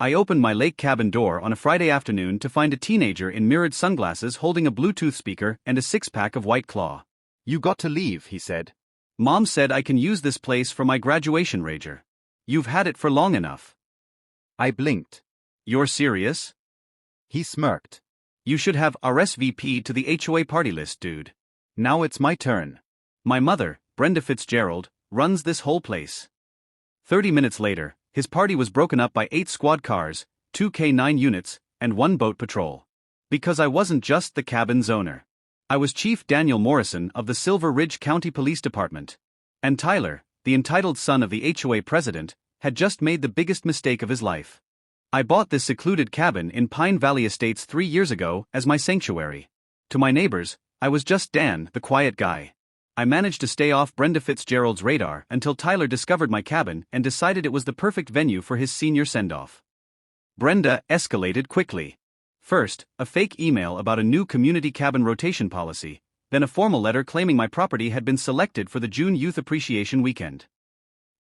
I opened my lake cabin door on a Friday afternoon to find a teenager in mirrored sunglasses holding a Bluetooth speaker and a six-pack of White Claw. "You got to leave," he said. "Mom said I can use this place for my graduation rager. You've had it for long enough." I blinked. "You're serious?" He smirked. "You should have RSVP'd to the HOA party list, dude. Now it's my turn. My mother, Brenda Fitzgerald, runs this whole place." 30 minutes later, his party was broken up by 8 squad cars, 2 K9 units, and 1 boat patrol. Because I wasn't just the cabin's owner. I was Chief Daniel Morrison of the Silver Ridge County Police Department. And Tyler, the entitled son of the HOA president, had just made the biggest mistake of his life. I bought this secluded cabin in Pine Valley Estates 3 years ago as my sanctuary. To my neighbors, I was just Dan, the quiet guy. I managed to stay off Brenda Fitzgerald's radar until Tyler discovered my cabin and decided it was the perfect venue for his senior send-off. Brenda escalated quickly. First, a fake email about a new community cabin rotation policy, then a formal letter claiming my property had been selected for the June Youth Appreciation Weekend.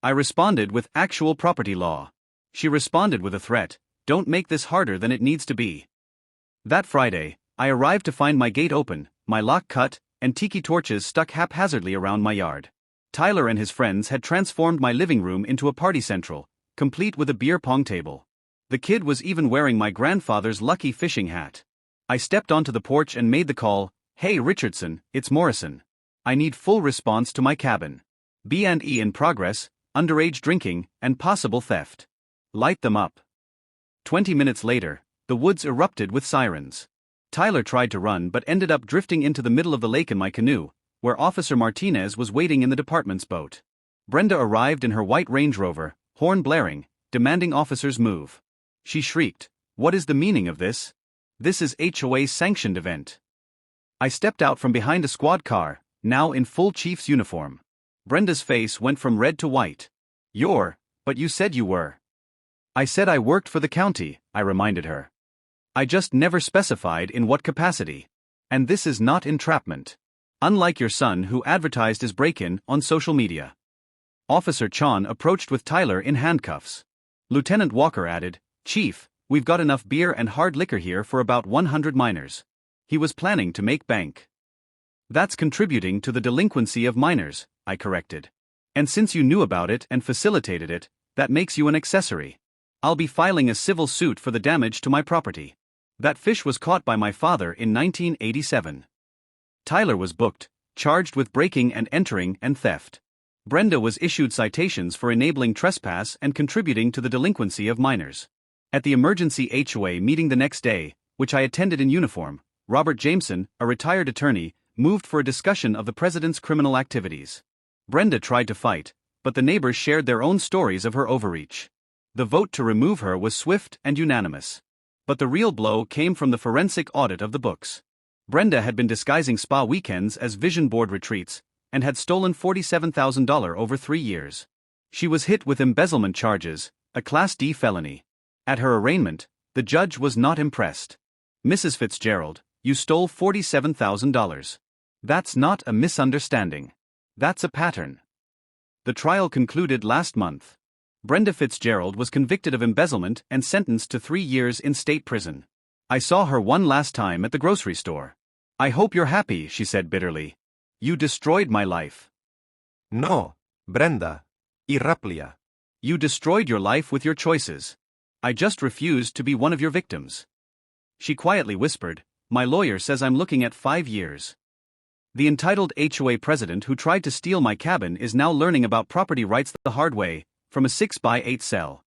I responded with actual property law. She responded with a threat, "Don't make this harder than it needs to be." That Friday, I arrived to find my gate open, my lock cut, and tiki torches stuck haphazardly around my yard. Tyler and his friends had transformed my living room into a party central, complete with a beer pong table. The kid was even wearing my grandfather's lucky fishing hat. I stepped onto the porch and made the call, "Hey Richardson, it's Morrison. I need full response to my cabin. B&E in progress, underage drinking, and possible theft. Light them up." 20 minutes later, the woods erupted with sirens. Tyler tried to run but ended up drifting into the middle of the lake in my canoe, where Officer Martinez was waiting in the department's boat. Brenda arrived in her white Range Rover, horn blaring, demanding officers move. She shrieked, "What is the meaning of this? This is HOA's sanctioned event." I stepped out from behind a squad car, now in full chief's uniform. Brenda's face went from red to white. But you said you were." "I said I worked for the county," I reminded her. "I just never specified in what capacity. And this is not entrapment. Unlike your son who advertised his break-in on social media." Officer Chon approached with Tyler in handcuffs. Lieutenant Walker added, "Chief, we've got enough beer and hard liquor here for about 100 minors." He was planning to make bank. "That's contributing to the delinquency of minors," I corrected. "And since you knew about it and facilitated it, that makes you an accessory. I'll be filing a civil suit for the damage to my property. That fish was caught by my father in 1987. Tyler was booked, charged with breaking and entering and theft. Brenda was issued citations for enabling trespass and contributing to the delinquency of minors. At the emergency HOA meeting the next day, which I attended in uniform, Robert Jameson, a retired attorney, moved for a discussion of the president's criminal activities. Brenda tried to fight, but the neighbors shared their own stories of her overreach. The vote to remove her was swift and unanimous. But the real blow came from the forensic audit of the books. Brenda had been disguising spa weekends as vision board retreats, and had stolen $47,000 over 3 years. She was hit with embezzlement charges, a Class D felony. At her arraignment, the judge was not impressed. "Mrs. Fitzgerald, you stole $47,000. That's not a misunderstanding. That's a pattern." The trial concluded last month. Brenda Fitzgerald was convicted of embezzlement and sentenced to 3 years in state prison. I saw her one last time at the grocery store. "I hope you're happy," she said bitterly. "You destroyed my life." No, Brenda. Irraplia. "You destroyed your life with your choices. I just refused to be one of your victims." She quietly whispered, "My lawyer says I'm looking at 5 years." The entitled HOA president who tried to steal my cabin is now learning about property rights the hard way, from a 6x8 cell.